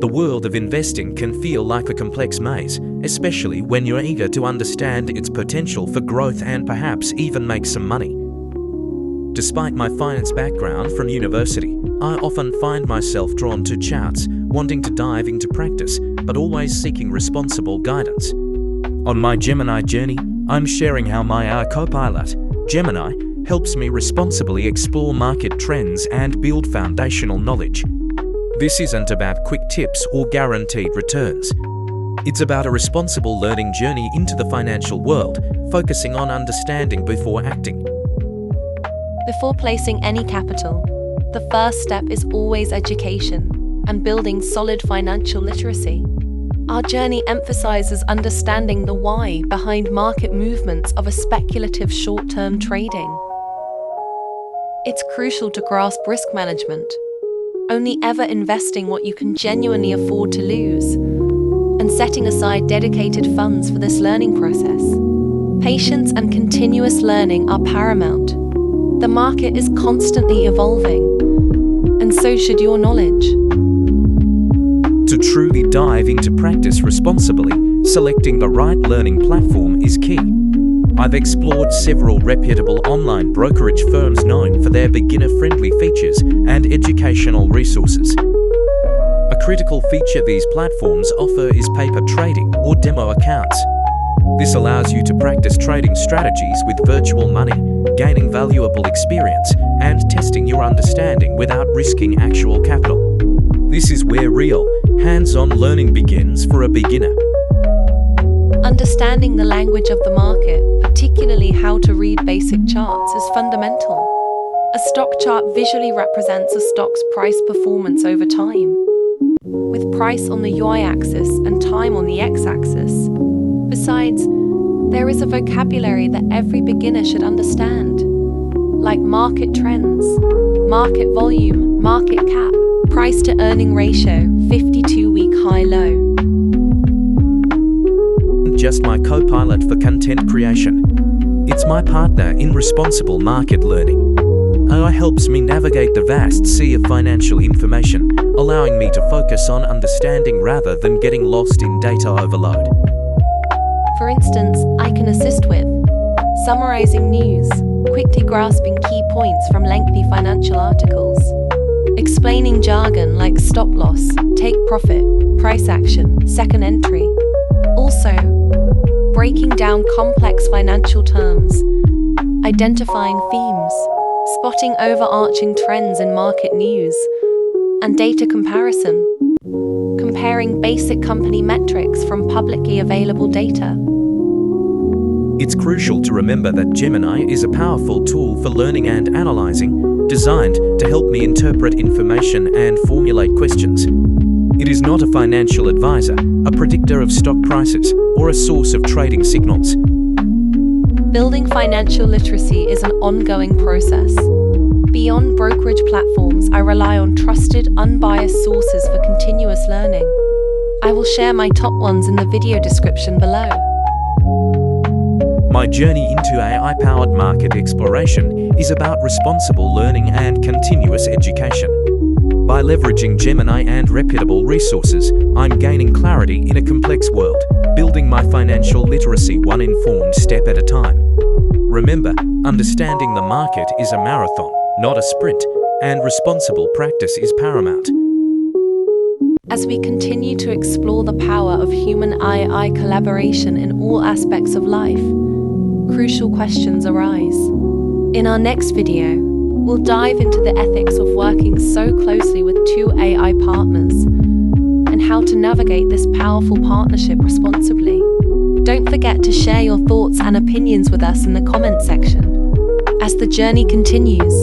The world of investing can feel like a complex maze, especially when you're eager to understand its potential for growth and perhaps even make some money. Despite my finance background from university, I often find myself drawn to charts, wanting to dive into practice, but always seeking responsible guidance. On My Gemini Journey, I'm sharing how my co-pilot, Gemini, helps me responsibly explore market trends and build foundational knowledge. This isn't about quick tips or guaranteed returns. It's about a responsible learning journey into the financial world, focusing on understanding before acting. Before placing any capital, the first step is always education and building solid financial literacy. Our journey emphasizes understanding the why behind market movements of a speculative short-term trading. It's crucial to grasp risk management, only ever investing what you can genuinely afford to lose, and setting aside dedicated funds for this learning process. Patience and continuous learning are paramount. The market is constantly evolving, and so should your knowledge. To truly dive into practice responsibly, selecting the right learning platform is key. I've explored several reputable online brokerage firms known for their beginner-friendly features and educational resources. A critical feature these platforms offer is paper trading or demo accounts. This allows you to practice trading strategies with virtual money, gaining valuable experience, and testing your understanding without risking actual capital. This is where real, hands-on learning begins for a beginner. Understanding the language of the market, particularly how to read basic charts, is fundamental. A stock chart visually represents a stock's price performance over time, with price on the y-axis and time on the x-axis. Besides, there is a vocabulary that every beginner should understand, like market trends, market volume, market cap, price to earning ratio, 52-week high-low. Just my co-pilot for content creation. It's my partner in responsible market learning. AI helps me navigate the vast sea of financial information, allowing me to focus on understanding rather than getting lost in data overload. For instance, I can assist with summarizing news, quickly grasping key points from lengthy financial articles, explaining jargon like stop loss, take profit, price action, second entry. Also, breaking down complex financial terms, identifying themes, spotting overarching trends in market news, and data comparison, comparing basic company metrics from publicly available data. It's crucial to remember that Gemini is a powerful tool for learning and analyzing, designed to help me interpret information and formulate questions. It is not a financial advisor, a predictor of stock prices, or a source of trading signals. Building financial literacy is an ongoing process. Beyond brokerage platforms, I rely on trusted, unbiased sources for continuous learning. I will share my top ones in the video description below. My journey into AI-powered market exploration is about responsible learning and continuous education. By leveraging Gemini and reputable resources, I'm gaining clarity in a complex world, building my financial literacy one informed step at a time. Remember, understanding the market is a marathon, not a sprint, and responsible practice is paramount. As we continue to explore the power of human-AI collaboration in all aspects of life, crucial questions arise. In our next video, we'll dive into the ethics of working so closely with two AI partners and how to navigate this powerful partnership responsibly. Don't forget to share your thoughts and opinions with us in the comment section. As the journey continues,